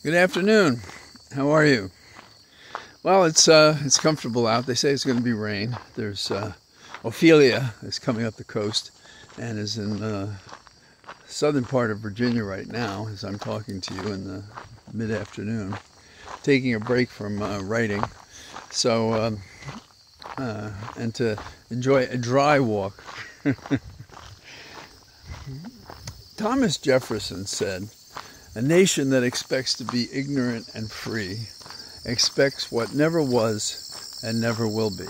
Good afternoon. How are you? Well, it's comfortable out. They say it's going to be rain. There's Ophelia is coming up the coast and is in the southern part of Virginia right now as I'm talking to you in the mid-afternoon, taking a break from writing. So, and to enjoy a dry walk. Thomas Jefferson said, "A nation that expects to be ignorant and free expects what never was and never will be."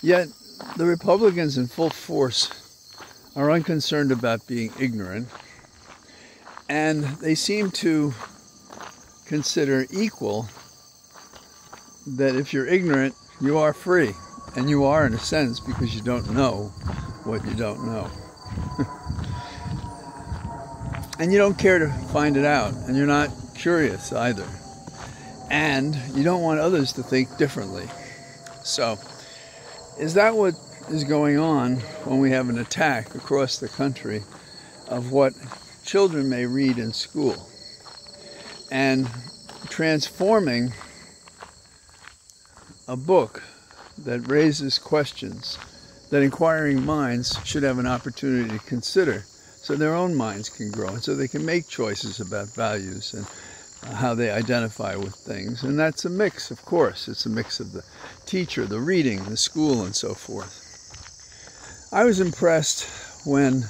Yet, the Republicans in full force are unconcerned about being ignorant, and they seem to consider equal that if you're ignorant, you are free. And you are in a sense because you don't know what you don't know. And you don't care to find it out, and you're not curious either. And you don't want others to think differently. So, is that what is going on when we have an attack across the country of what children may read in school? And transforming a book that raises questions that inquiring minds should have an opportunity to consider so their own minds can grow and so they can make choices about values and how they identify with things. And that's a mix, of course. It's a mix of the teacher, the reading, the school, and so forth. I was impressed when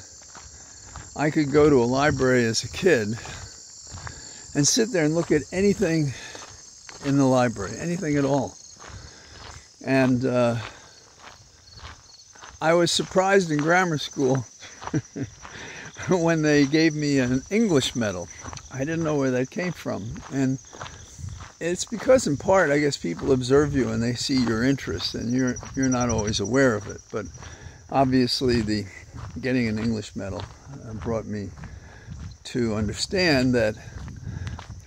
I could go to a library as a kid and sit there and look at anything in the library, anything at all. And I was surprised in grammar school when they gave me an English medal. I didn't know where that came from. And it's because, in part, I guess people observe you and they see your interest, and you're not always aware of it. But obviously, the getting an English medal brought me to understand that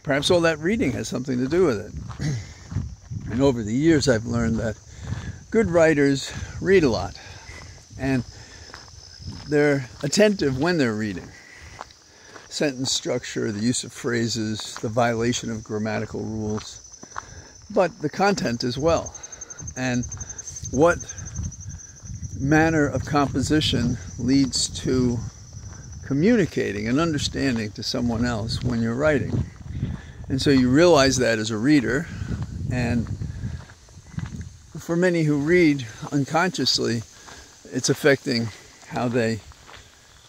perhaps all that reading has something to do with it. And over the years, I've learned that good writers read a lot, and they're attentive when they're reading. Sentence structure, the use of phrases, the violation of grammatical rules, but the content as well. And what manner of composition leads to communicating and understanding to someone else when you're writing. And so you realize that as a reader, and for many who read unconsciously, it's affecting how they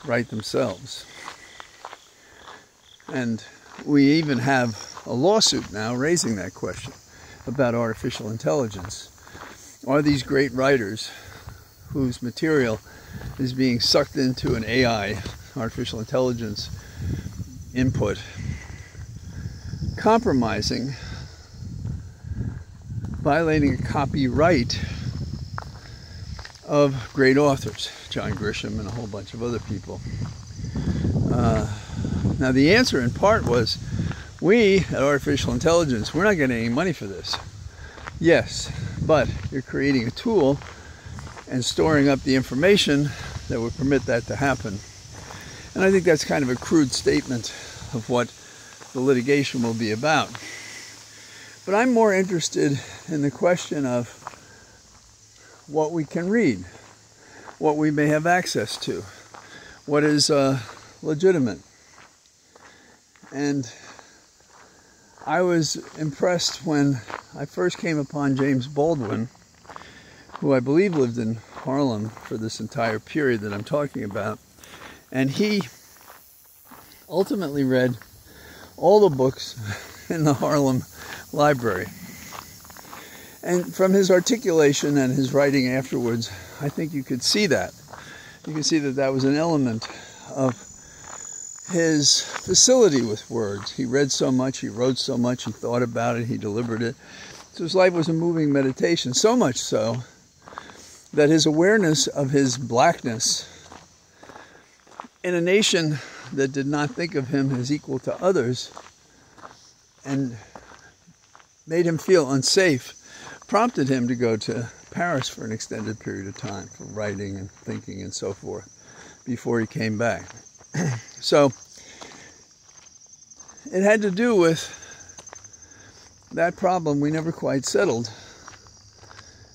write themselves. And we even have a lawsuit now raising that question about artificial intelligence. Are these great writers whose material is being sucked into an AI, artificial intelligence input, compromising, violating a copyright of great authors, John Grisham and a whole bunch of other people? Now the answer in part was, we at Artificial Intelligence, we're not getting any money for this. Yes, but you're creating a tool and storing up the information that would permit that to happen. And I think that's kind of a crude statement of what the litigation will be about. But I'm more interested in the question of what we can read, what we may have access to, what is legitimate. And I was impressed when I first came upon James Baldwin, who I believe lived in Harlem for this entire period that I'm talking about. And he ultimately read all the books in the Harlem Library. And from his articulation and his writing afterwards, I think you could see that. You can see that that was an element of his facility with words. He read so much, he wrote so much, he thought about it, he delivered it. So his life was a moving meditation, so much so that his awareness of his blackness in a nation that did not think of him as equal to others and made him feel unsafe, prompted him to go to Paris for an extended period of time for writing and thinking and so forth before he came back. So it had to do with that problem we never quite settled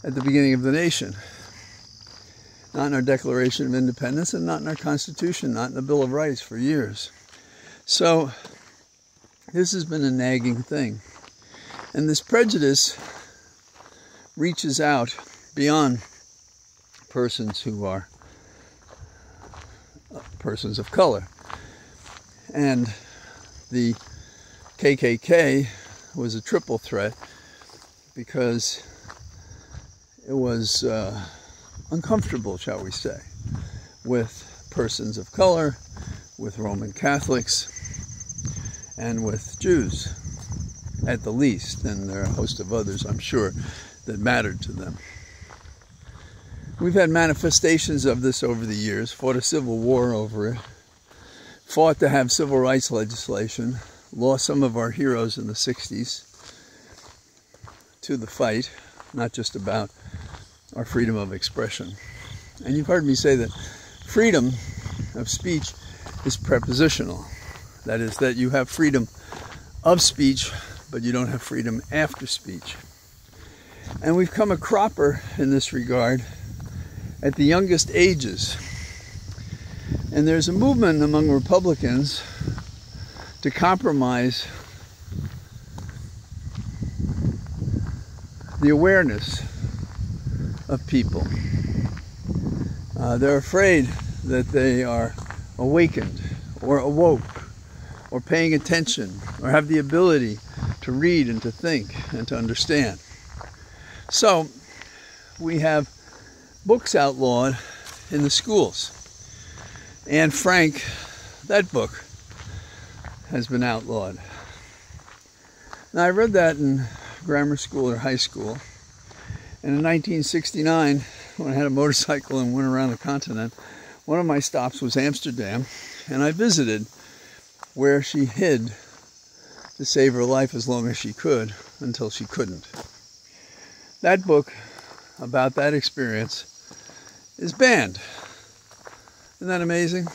at the beginning of the nation. Not in our Declaration of Independence, and not in our Constitution, not in the Bill of Rights for years. So this has been a nagging thing. And this prejudice reaches out beyond persons who are persons of color. And the KKK was a triple threat because it was uncomfortable, shall we say, with persons of color, with Roman Catholics, and with Jews, at the least. And there are a host of others, I'm sure, that mattered to them. We've had manifestations of this over the years, fought a civil war over it, fought to have civil rights legislation, lost some of our heroes in the 60s to the fight, not just about our freedom of expression. And you've heard me say that freedom of speech is prepositional. That is, that you have freedom of speech, but you don't have freedom after speech. And we've come a cropper in this regard at the youngest ages. And there's a movement among Republicans to compromise the awareness of people. They're afraid that they are awakened or awoke or paying attention or have the ability to read and to think and to understand. So we have books outlawed in the schools. Anne Frank, that book, has been outlawed. Now, I read that in grammar school or high school. And in 1969, when I had a motorcycle and went around the continent, one of my stops was Amsterdam, and I visited where she hid to save her life as long as she could until she couldn't. That book about that experience is banned. Isn't that amazing?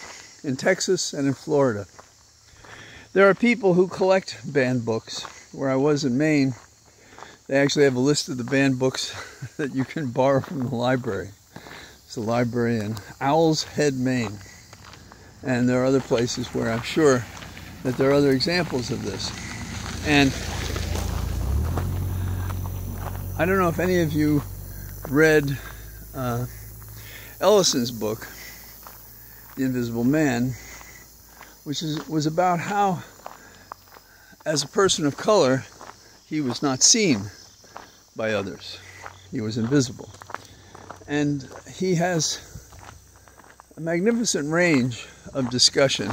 In Texas and in Florida. There are people who collect banned books. Where I was in Maine, they actually have a list of the banned books that you can borrow from the library. It's a library in Owl's Head, Maine. And there are other places where I'm sure that there are other examples of this. And I don't know if any of you read Ellison's book, The Invisible Man, which was about how, as a person of color, he was not seen by others. He was invisible. And he has a magnificent range of discussion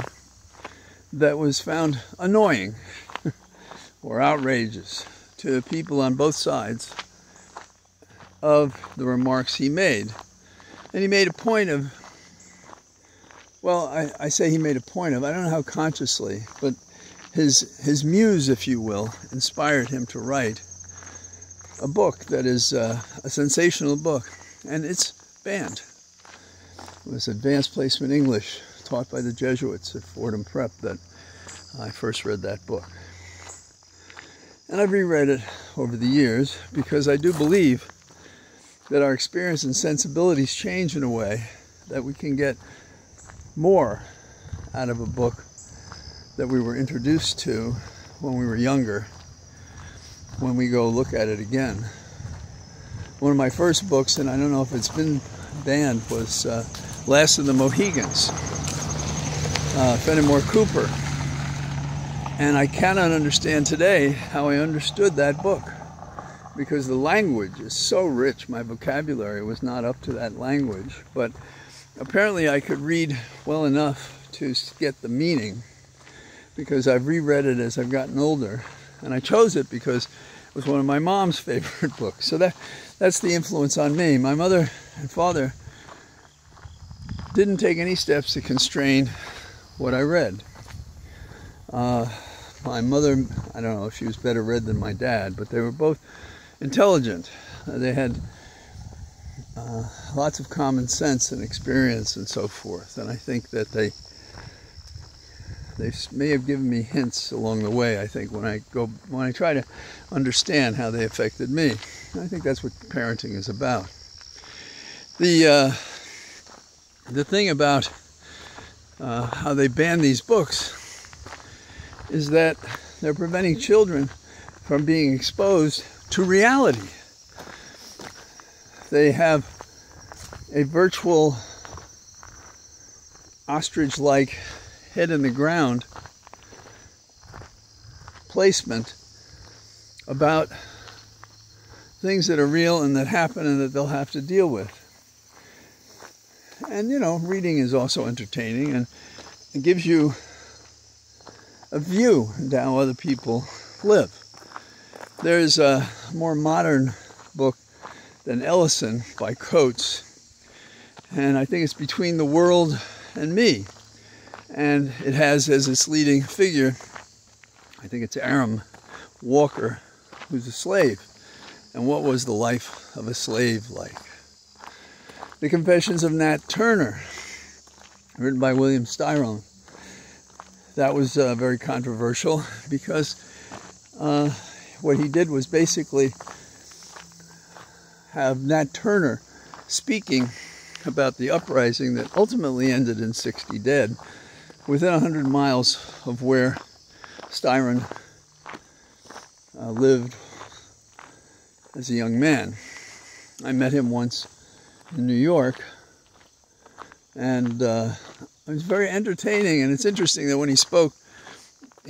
that was found annoying or outrageous to people on both sides of the remarks he made. And he made a point of, well, I say he made a point of, I don't know how consciously, but his muse, if you will, inspired him to write a book that is a sensational book. And it's banned. It was Advanced Placement English, taught by the Jesuits at Fordham Prep, that I first read that book. And I've reread it over the years because I do believe that our experience and sensibilities change in a way that we can get more out of a book that we were introduced to when we were younger, when we go look at it again. One of my first books, and I don't know if it's been banned, was Last of the Mohegans, Fenimore Cooper. And I cannot understand today how I understood that book, because the language is so rich. My vocabulary was not up to that language, but apparently I could read well enough to get the meaning, because I've reread it as I've gotten older, and I chose it because it was one of my mom's favorite books. So that's the influence on me. My mother and father didn't take any steps to constrain what I read. My mother, I don't know if she was better read than my dad, but they were both intelligent. They had lots of common sense and experience and so forth. And I think that they They may have given me hints along the way, I think, when I try to understand how they affected me. I think that's what parenting is about. The thing about how they ban these books is that they're preventing children from being exposed to reality. They have a virtual ostrich-like head in the ground placement about things that are real and that happen and that they'll have to deal with. And, you know, reading is also entertaining, and it gives you a view into how other people live. There's a more modern book than Ellison by Coates, and I think it's Between the World and Me. And it has as its leading figure, I think it's Aram Walker, who's a slave. And what was the life of a slave like? The Confessions of Nat Turner, written by William Styron. That was very controversial because what he did was basically have Nat Turner speaking about the uprising that ultimately ended in 60 dead within 100 miles of where Styron lived as a young man. I met him once in New York, and it was very entertaining, and it's interesting that when he spoke,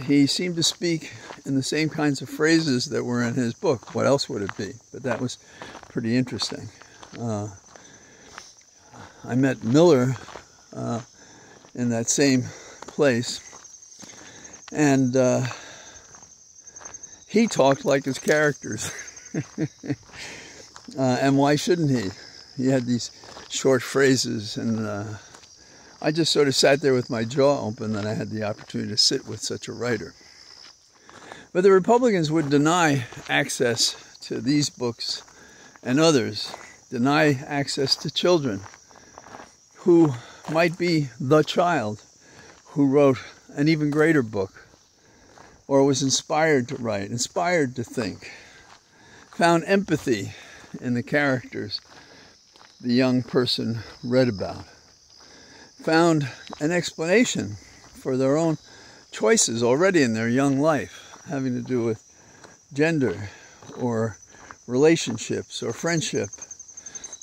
he seemed to speak in the same kinds of phrases that were in his book. What else would it be? But that was pretty interesting. I met Miller in that same place, and he talked like his characters. And why shouldn't he? He had these short phrases, and I just sort of sat there with my jaw open that I had the opportunity to sit with such a writer. But the Republicans would deny access to these books and others, deny access to children who might be the child who wrote an even greater book, or was inspired to write, inspired to think, found empathy in the characters the young person read about, found an explanation for their own choices already in their young life, having to do with gender or relationships or friendship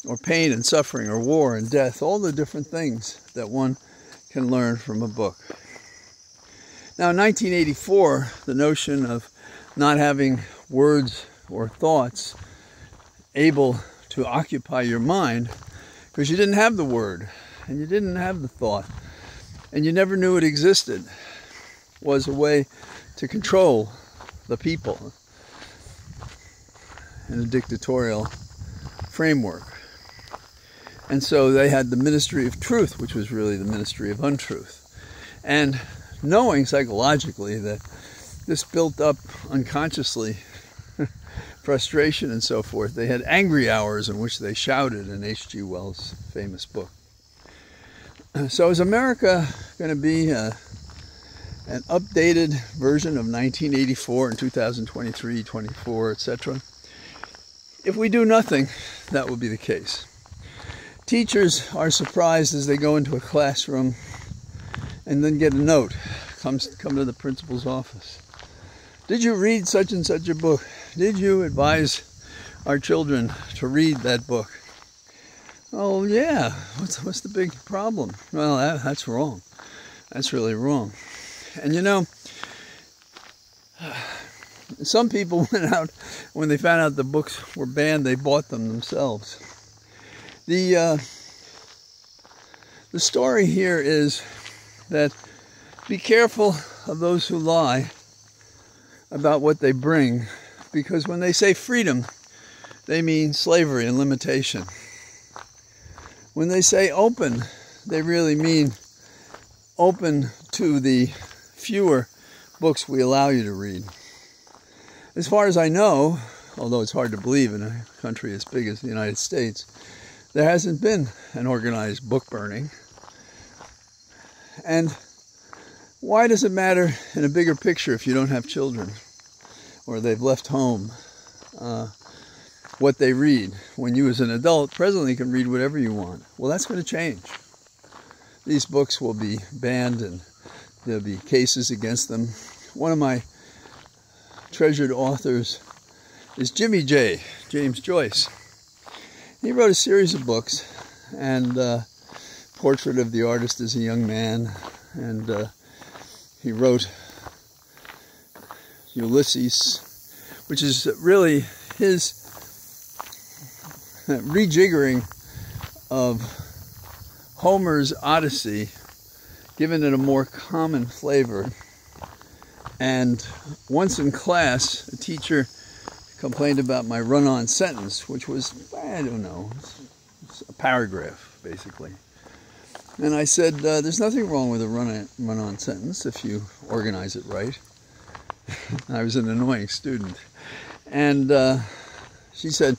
or pain and suffering or war and death, all the different things that one can learn from a book. Now, in 1984, the notion of not having words or thoughts able to occupy your mind, because you didn't have the word and you didn't have the thought and you never knew it existed, was a way to control the people in a dictatorial framework. And so they had the ministry of truth, which was really the ministry of untruth. And knowing psychologically that this built up unconsciously frustration and so forth, they had angry hours in which they shouted in H.G. Wells' famous book. So is America going to be an updated version of 1984 in 2023, 24, etc.? If we do nothing, that will be the case. Teachers are surprised as they go into a classroom and then get a note, come to the principal's office. Did you read such and such a book? Did you advise our children to read that book? Oh yeah, what's the big problem? Well, that's wrong. That's really wrong. And you know, some people went out, when they found out the books were banned, they bought them themselves. The story here is that be careful of those who lie about what they bring, because when they say freedom, they mean slavery and limitation. When they say open, they really mean open to the fewer books we allow you to read. As far as I know, although it's hard to believe in a country as big as the United States, there hasn't been an organized book burning. And Why does it matter in a bigger picture if you don't have children or they've left home what they read? When you as an adult presently can read whatever you want. Well, that's going to change. These books will be banned and there'll be cases against them. One of my treasured authors is James Joyce. He wrote a series of books, and Portrait of the Artist as a Young Man, and he wrote Ulysses, which is really his rejiggering of Homer's Odyssey, given it a more common flavor. And once in class, a teacher complained about my run-on sentence, which was, I don't know, a paragraph, basically. And I said, there's nothing wrong with a run-on sentence if you organize it right. I was an annoying student. And she said,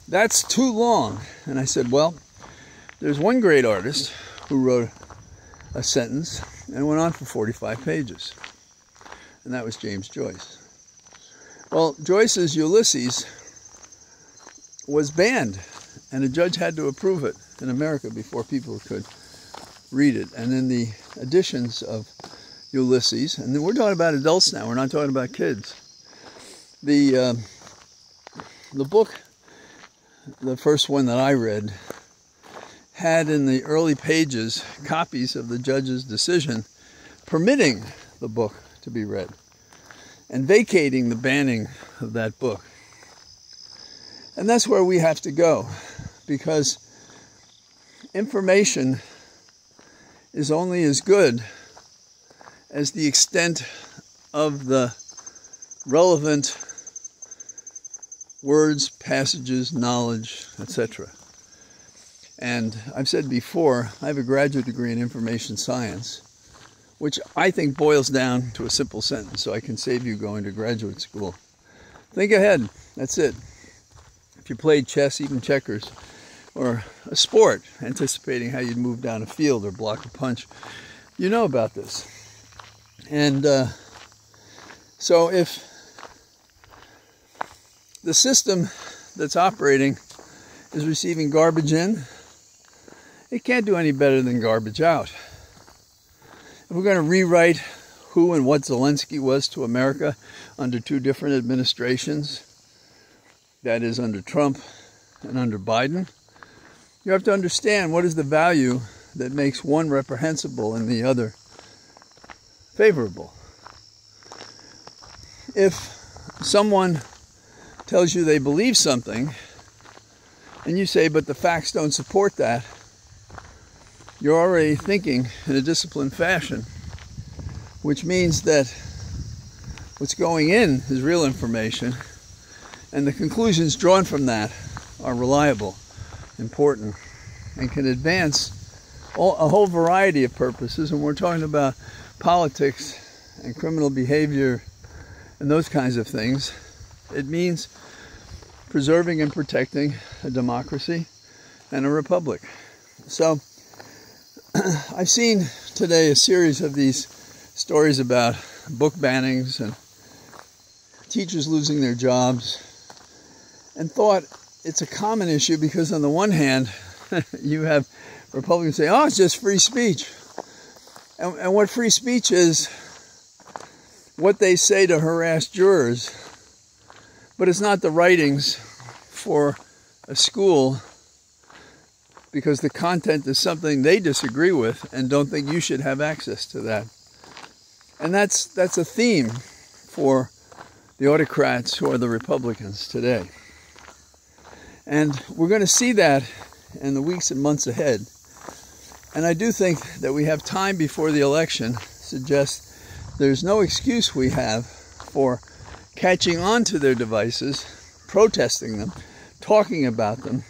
that's too long. And I said, well, there's one great artist who wrote a sentence and it went on for 45 pages. And that was James Joyce. Well, Joyce's Ulysses was banned, and a judge had to approve it in America before people could read it. And in the editions of Ulysses, and we're talking about adults now, we're not talking about kids. The book, the first one that I read, had in the early pages copies of the judge's decision permitting the book to be read and vacating the banning of that book. And that's where we have to go, because information is only as good as the extent of the relevant words, passages, knowledge, etc. And I've said before, I have a graduate degree in information science, which I think boils down to a simple sentence, so I can save you going to graduate school. Think ahead. That's it. If you played chess, even checkers, or a sport, anticipating how you'd move down a field or block a punch, you know about this. And so if the system that's operating is receiving garbage in, it can't do any better than garbage out. If we're going to rewrite who and what Zelensky was to America under two different administrations, that is under Trump and under Biden, you have to understand what is the value that makes one reprehensible and the other favorable. If someone tells you they believe something, and you say, but the facts don't support that, you're already thinking in a disciplined fashion, which means that what's going in is real information, and the conclusions drawn from that are reliable, important, and can advance a whole variety of purposes. And we're talking about politics and criminal behavior and those kinds of things. It means preserving and protecting a democracy and a republic. So I've seen today a series of these stories about book bannings and teachers losing their jobs, and thought it's a common issue because on the one hand, you have Republicans say, oh, it's just free speech. And what free speech is, what they say to harass jurors, but it's not the writings for a school, because the content is something they disagree with and don't think you should have access to that. And that's a theme for the autocrats who are the Republicans today. And we're going to see that in the weeks and months ahead. And I do think that we have time before the election suggests there's no excuse we have for catching on to their devices, protesting them, talking about them,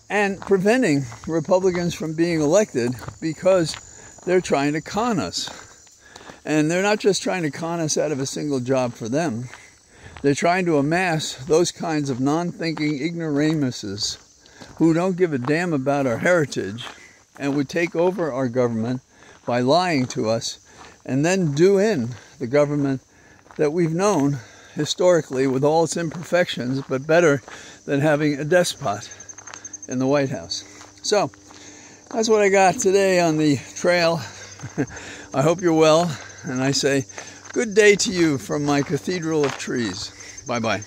and preventing Republicans from being elected because they're trying to con us. And they're not just trying to con us out of a single job for them. They're trying to amass those kinds of non-thinking ignoramuses who don't give a damn about our heritage and would take over our government by lying to us and then do in the government that we've known historically with all its imperfections, but better than having a despot in the White House. So that's what I got today on the trail. I hope you're well, and I say good day to you from my cathedral of trees. Bye-bye.